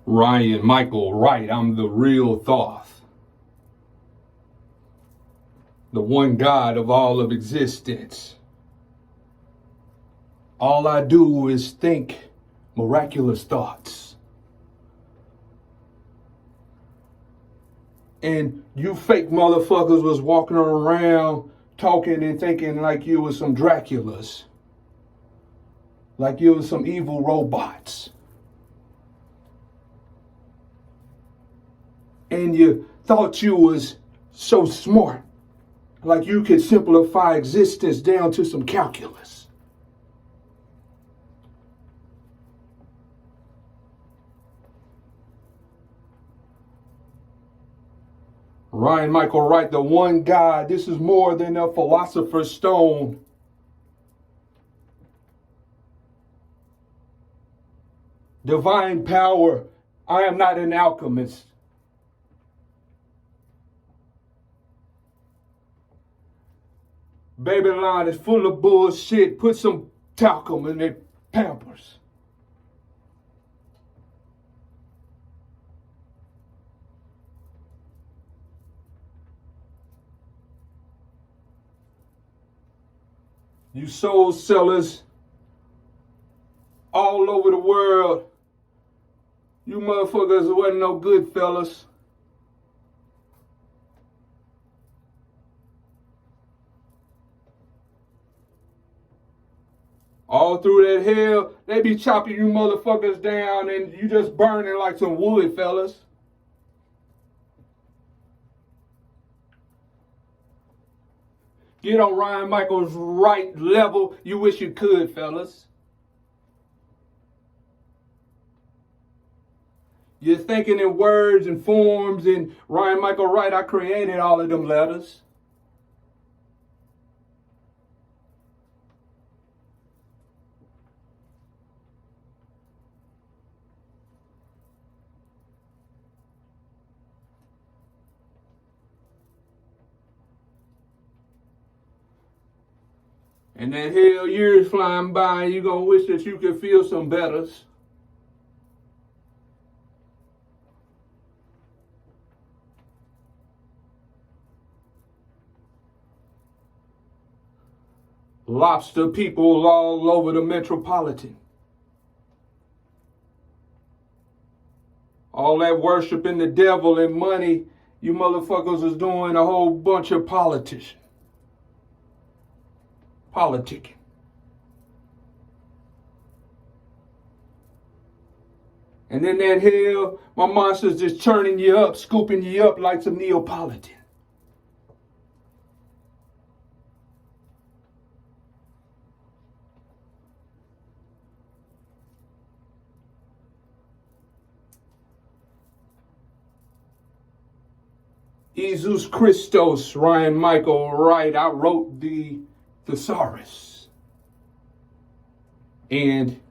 Ryan Michael Wright, I'm the real Thoth, the one God of all of existence. All I do is think miraculous thoughts. And you fake motherfuckers was walking around talking and thinking like you was some Draculas, like you was some evil robots. And you thought you was so smart, like you could simplify existence down to some calculus. Ryan Michael Wright, the one God, this is more than a philosopher's stone. Divine power, I am not an alchemist. Babylon is full of bullshit. Put some talcum in their Pampers. You soul sellers all over the world, you motherfuckers wasn't no good fellas. All through that hell, they be chopping you motherfuckers down and you just burning like some wood, fellas. Get on Ryan Michael's right level. You wish you could, fellas. You're thinking in words and forms, and Ryan Michael Wright, I created all of them letters. And that hell years flying by, and you're going to wish that you could feel some betters. Lobster people all over the metropolitan. All that worshiping the devil and money, you motherfuckers is doing a whole bunch of politicking. And then that hell, my monster's just churning you up, scooping you up like some Neapolitan. Jesus Christos, Ryan Michael Wright, I wrote the THE.SAURUS. And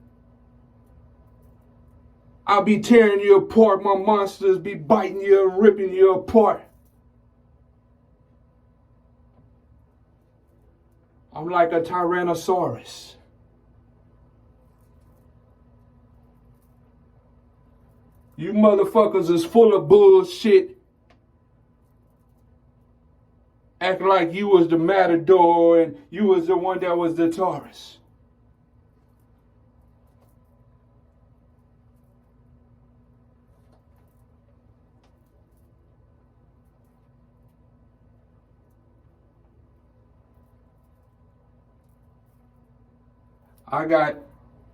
I'll be tearing you apart. My monsters be biting you and ripping you apart. I'm like a TYRA.N.N.O.SAURUS. You motherfuckers is full of bullshit. Acting like you was the matador and you was the one that was the Taurus. I got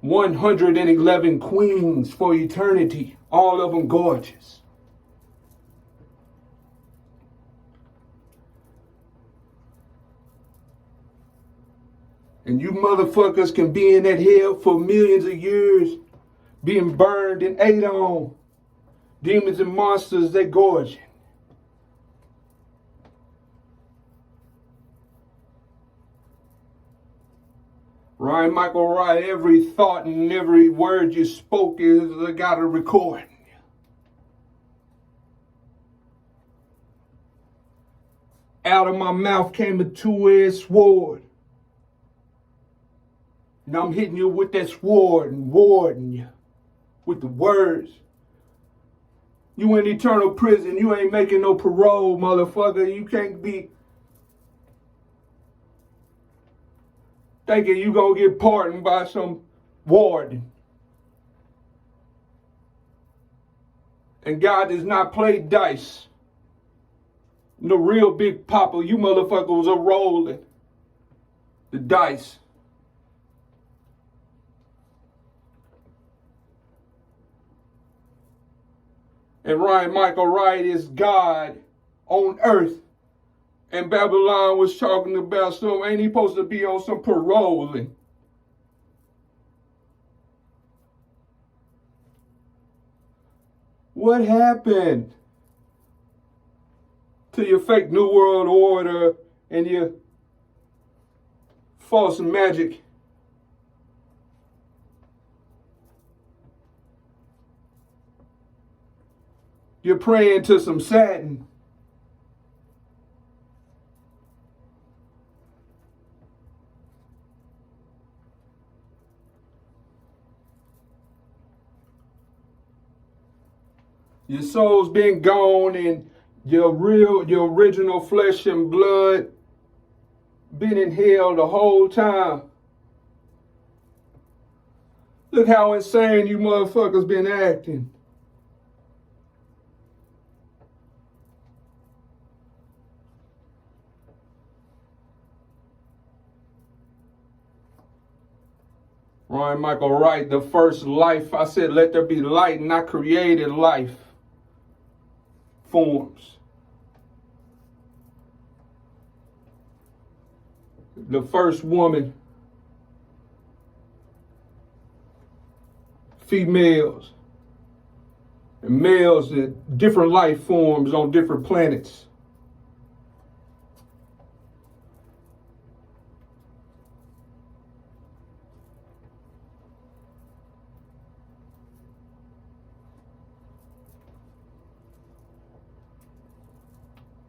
111 queens for eternity, all of them gorgeous. And you motherfuckers can be in that hell for millions of years, being burned and ate on. Demons and monsters, they gorging. Ryan Michael Wright, every thought and every word you spoke is got a recording. Out of my mouth came a two-edged sword. And I'm hitting you with that sword and warding you with the words You in eternal prison. You ain't making no parole, motherfucker. You can't be thinking you gonna get pardoned by some warden. And God does not play dice. The real big papa, you motherfuckers are rolling the dice. And Ryan Michael Wright is God on earth. And Babylon was talking about some, ain't he supposed to be on some paroling? What happened to your fake New World Order and your false magic? You're praying to some Saturn. Your soul's been gone and your original flesh and blood been in hell the whole time. Look how insane you motherfuckers been acting. Ryan Michael Wright, the first life, I said, let there be light, and I created life forms. The first woman, females, and males, and different life forms on different planets.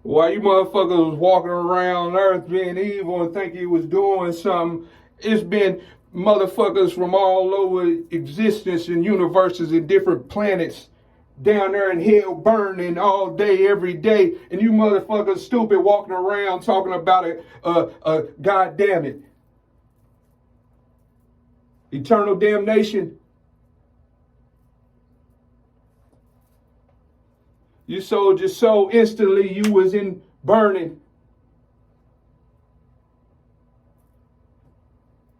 While you motherfuckers was walking around Earth being evil and think you was doing something, it's been motherfuckers from all over existence and universes and different planets down there in hell burning all day, every day, and you motherfuckers stupid walking around talking about it, God damn it. Eternal damnation. You sold your soul instantly, you was in burning.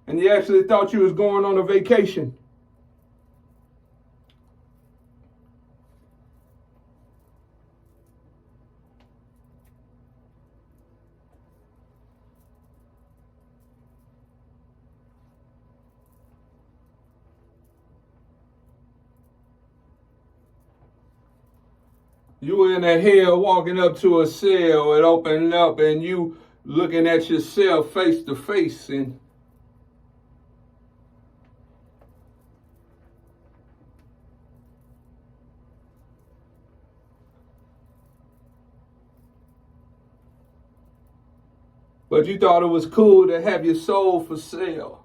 And you actually thought you was going on a vacation. You were in a hell walking up to a cell, it opened up and you looking at yourself face to face and but you thought it was cool to have your soul for sale.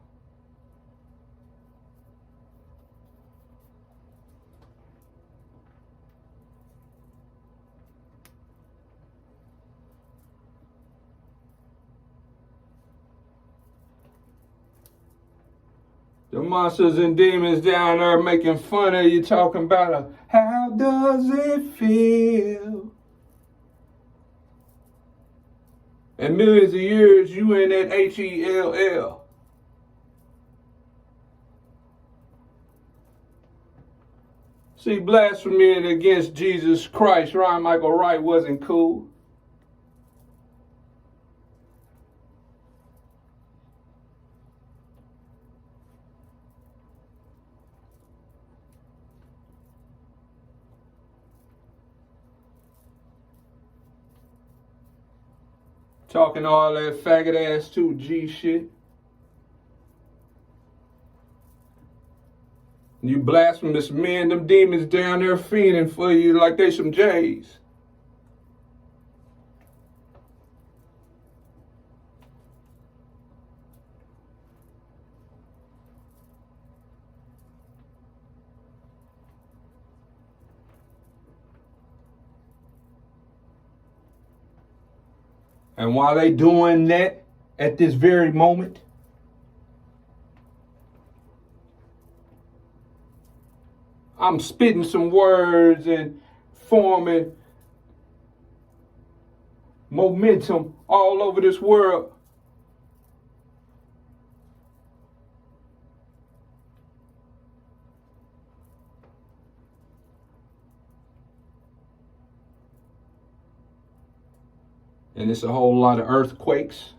The monsters and demons down there making fun of you, talking about how does it feel? And millions of years you in that HELL. See, blasphemy against Jesus Christ, Ryan Michael Wright wasn't cool. Talking all that faggot ass 2G shit. You blasphemous men, them demons down there fiending for you like they some J's. And while they doing that at this very moment, I'm spitting some words and forming momentum all over this world. And it's a whole lot of earthquakes.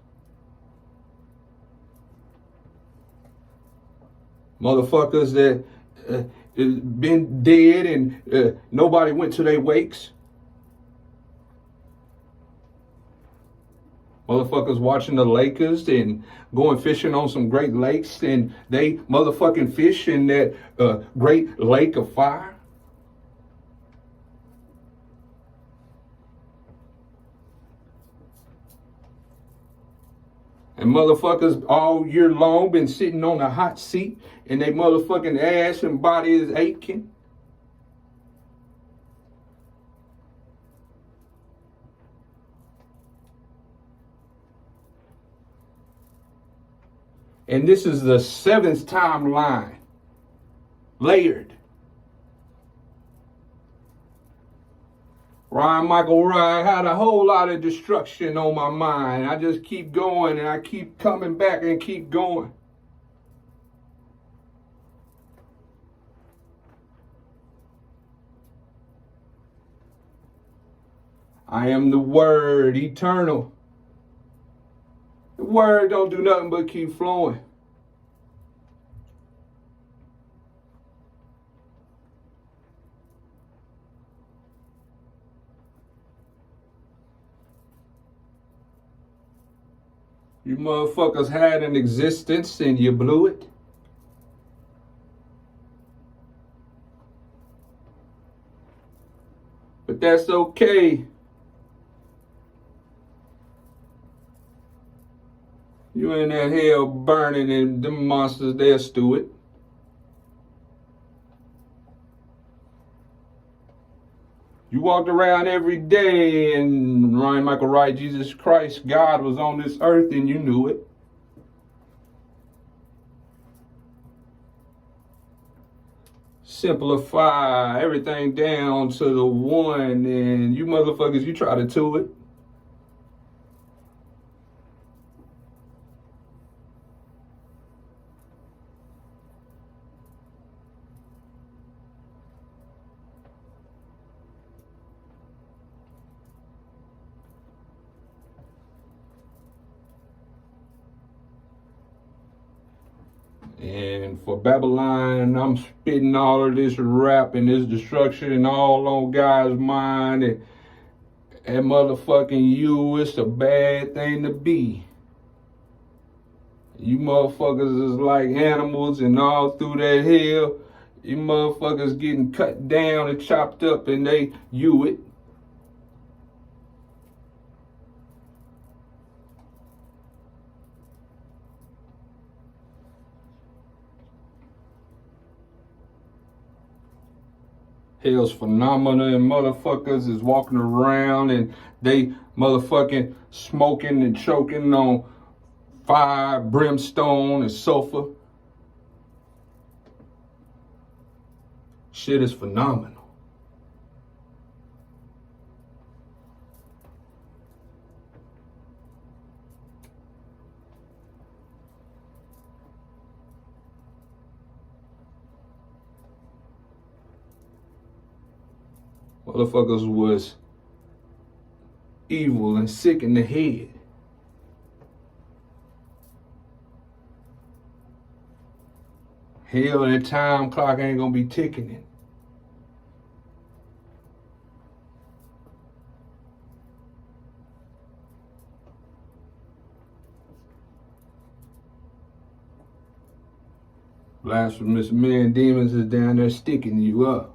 Motherfuckers that been dead and nobody went to their wakes. Motherfuckers watching the Lakers and going fishing on some Great Lakes, and they motherfucking fish in that Great Lake of Fire. And motherfuckers all year long been sitting on a hot seat and they motherfucking ass and body is aching. And this is the 7th timeline, layered. Ryan Michael Ryan had a whole lot of destruction on my mind. I just keep going and I keep coming back and keep going. I am the word, eternal. The word don't do nothing but keep flowing. You motherfuckers had an existence and you blew it. But that's okay. You in that hell burning and them monsters there, Stuart. You walked around every day and Ryan Michael Wright, Jesus Christ, God was on this earth and you knew it. Simplify everything down to the one and you motherfuckers, you try to do it. And for Babylon, I'm spitting all of this rap and this destruction all on God's mind. And motherfucking you, it's a bad thing to be. You motherfuckers is like animals and all through that hell. You motherfuckers getting cut down and chopped up and they you it. Hell's phenomena and motherfuckers is walking around and they motherfucking smoking and choking on fire, brimstone, and sulfur. Shit is phenomenal. Motherfuckers was evil and sick in the head. Hell, and the time clock ain't gonna be ticking it. Blasphemous men, demons is down there sticking you up.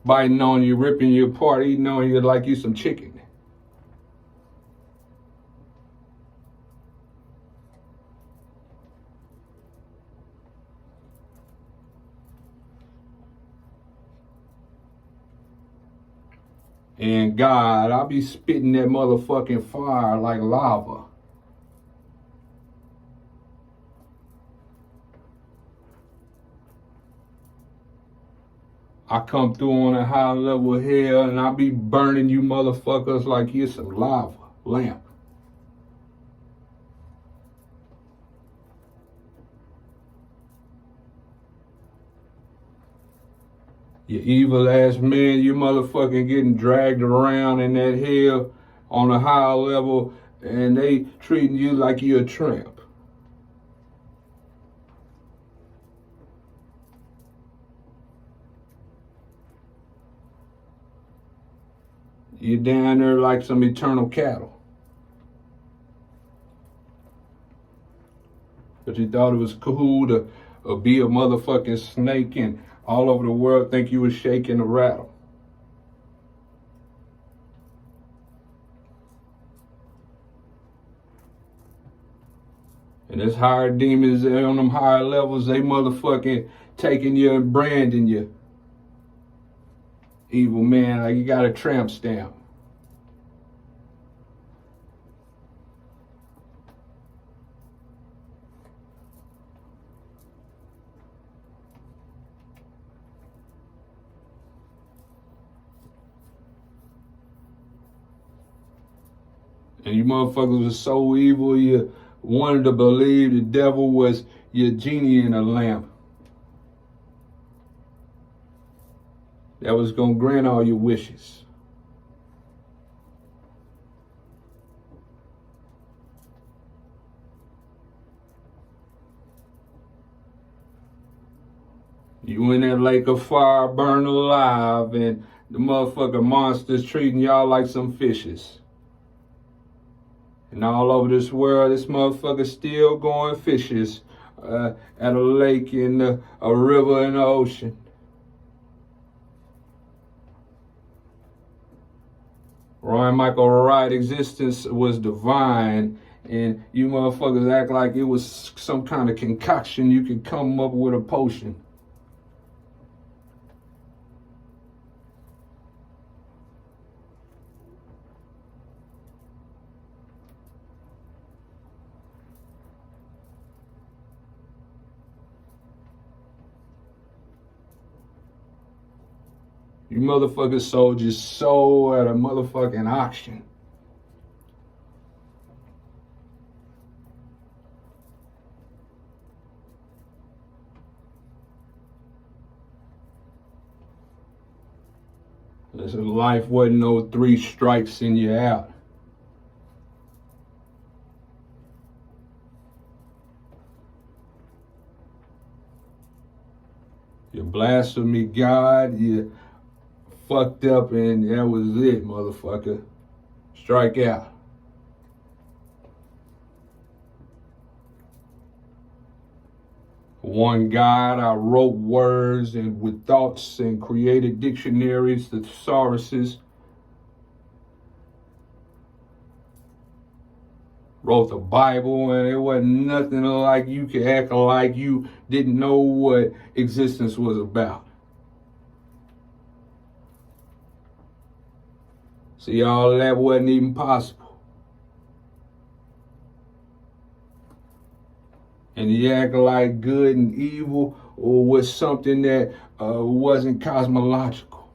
Biting on you, ripping you apart, eating on you like you some chicken. And God, I'll be spitting that motherfucking fire like lava. I come through on a high level here and I be burning you motherfuckers like you're some lava lamp. You evil ass man, you motherfucking getting dragged around in that hell on a high level and they treating you like you're a tramp. You're down there like some eternal cattle. But you thought it was cool to be a motherfucking snake and all over the world think you was shaking a rattle. And this higher demons on them higher levels, they motherfucking taking you and branding you. Evil man, like you got a tramp stamp. And you motherfuckers was so evil, you wanted to believe the devil was your genie in a lamp that was gonna grant all your wishes. You in that lake of fire, burn alive, and the motherfucking monsters treating y'all like some fishes. And all over this world, this motherfucker still going fishes at a lake, in a river, in the ocean. Ryan Michael Wright, existence was divine, and you motherfuckers act like it was some kind of concoction you could come up with a potion. You motherfuckers sold your soul at a motherfucking auction. This life wasn't no 3 strikes and you're out. You blasphemy God, you fucked up, and that was it, motherfucker. Strike out. One God, I wrote words and with thoughts and created dictionaries, the THE.SAURUSes. Wrote the Bible, and it wasn't nothing like you could act like you didn't know what existence was about. See, all of that wasn't even possible. And you act like good and evil or was something that wasn't cosmological.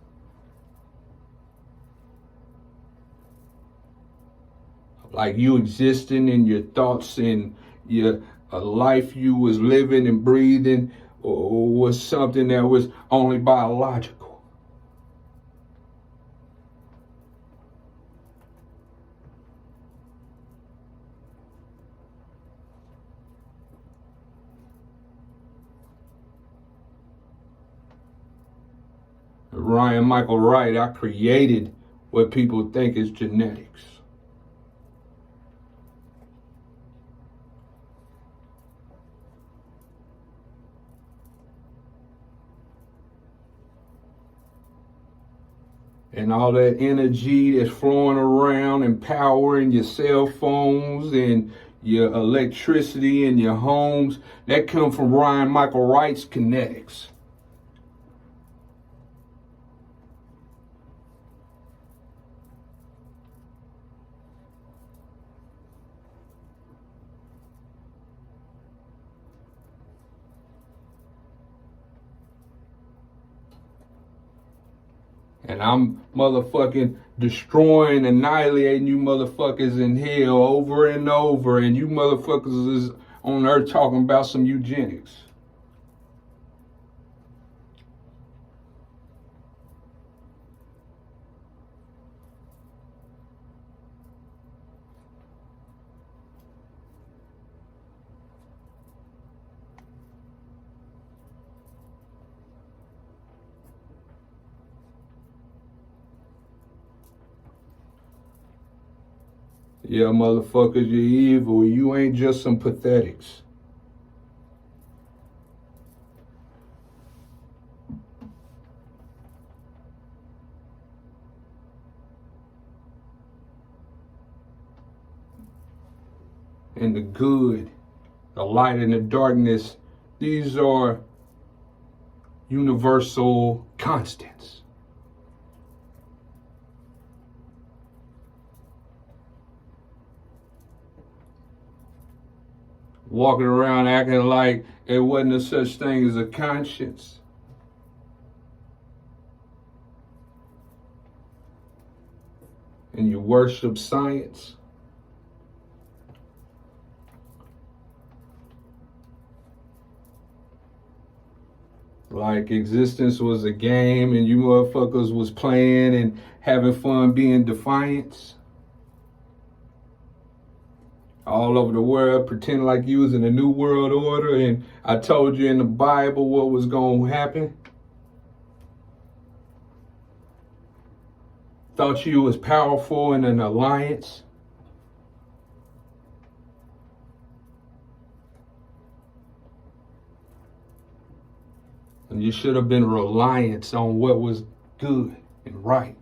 Like you existing in your thoughts and your life you was living and breathing or was something that was only biological. Ryan Michael Wright, I created what people think is genetics. And all that energy that's flowing around, empowering your cell phones and your electricity in your homes, that come from Ryan Michael Wright's kinetics. And I'm motherfucking destroying, annihilating you motherfuckers in hell over and over. And you motherfuckers is on earth talking about some eugenics. Yeah, motherfuckers, you're evil. You ain't just some pathetics. And the good, the light and the darkness, these are universal constants. Walking around acting like it wasn't a such thing as a conscience. And you worship science. Like existence was a game and you motherfuckers was playing and having fun being defiant. All over the world, pretend like you was in a new world order and I told you in the Bible what was going to happen. Thought you was powerful in an alliance. And you should have been reliant on what was good and right.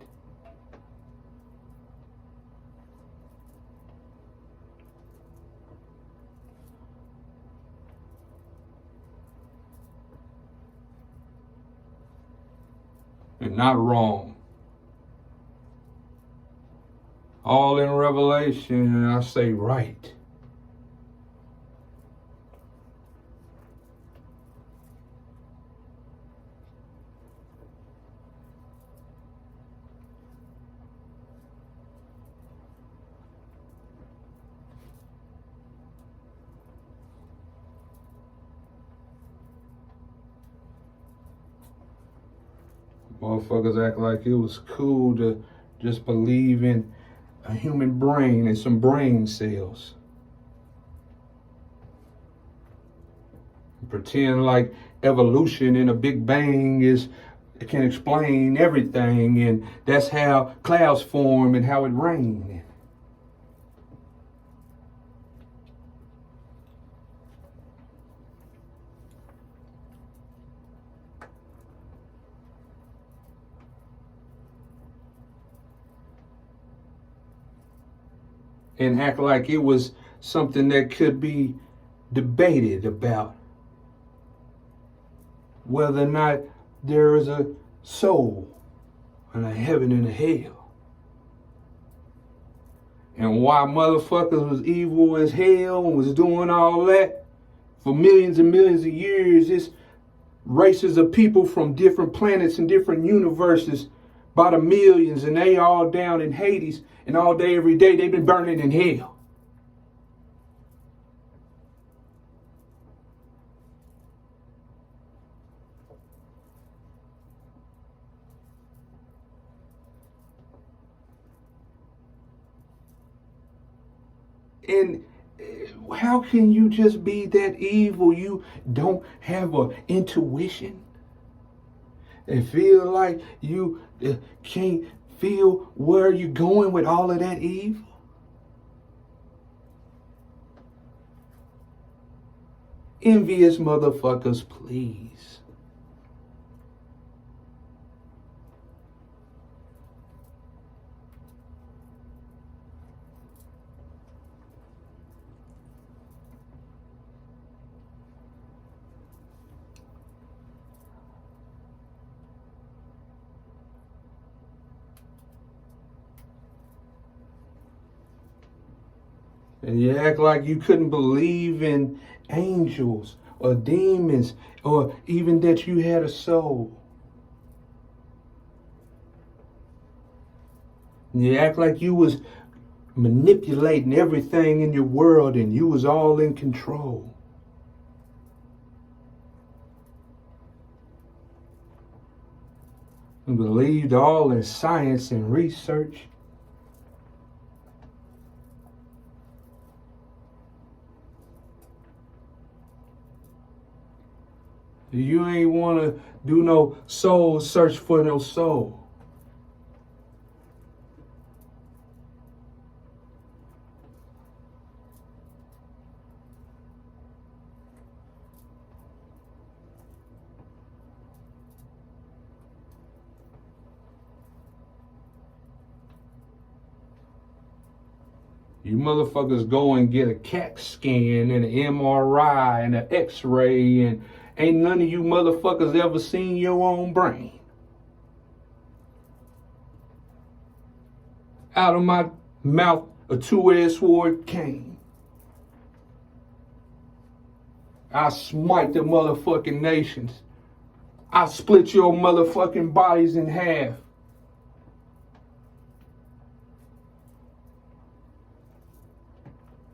And not wrong. All in Revelation, and I say right. Motherfuckers act like it was cool to just believe in a human brain and some brain cells. Pretend like evolution and a big bang it can explain everything, and that's how clouds form and how it rains. And act like it was something that could be debated about whether or not there is a soul and a heaven and a hell. And why motherfuckers was evil as hell and was doing all that for millions and millions of years. It's races of people from different planets and different universes by the millions, and they all down in Hades, and all day, every day, they've been burning in hell. And how can you just be that evil? You don't have an intuition and feel like you can't feel where you're going with all of that evil? Envious motherfuckers, please. And you act like you couldn't believe in angels or demons or even that you had a soul. You act like you was manipulating everything in your world and you was all in control. And believed all in science and research. You ain't want to do no soul search for no soul. You motherfuckers go and get a CAT scan and an MRI and an X-ray, and ain't none of you motherfuckers ever seen your own brain. Out of my mouth a two-edged sword came. I smite the motherfucking nations. I split your motherfucking bodies in half.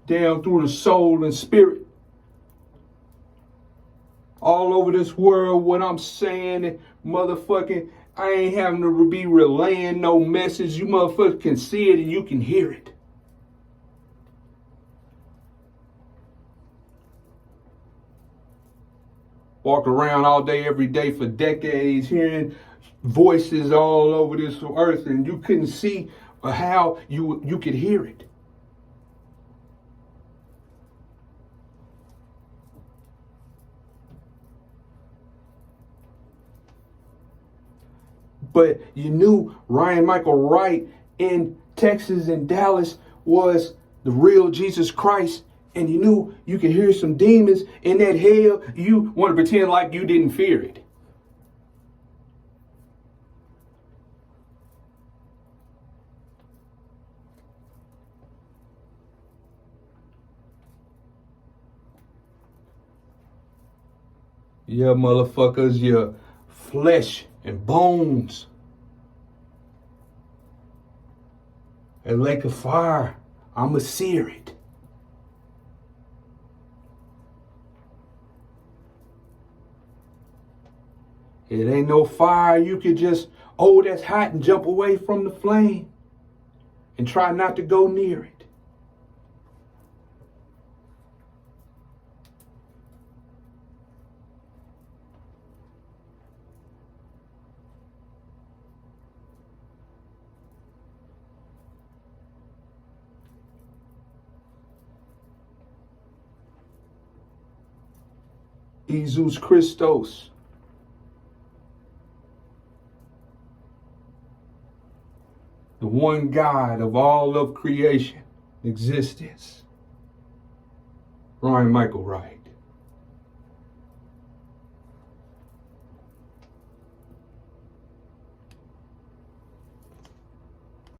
Down through the soul and spirit. All over this world, what I'm saying, motherfucking, I ain't having to be relaying no message. You motherfuckers can see it and you can hear it. Walk around all day, every day for decades, hearing voices all over this earth, and you couldn't see how you could hear it. But you knew Ryan Michael Wright in Texas and Dallas was the real Jesus Christ. And you knew you could hear some demons in that hell. You want to pretend like you didn't fear it. Yeah, motherfuckers, your flesh and bones. A lake of fire. I'ma sear it. It ain't no fire you could just, oh, that's hot, and jump away from the flame and try not to go near it. Jesus Christos. The one God of all of creation, existence. Ryan Michael Wright.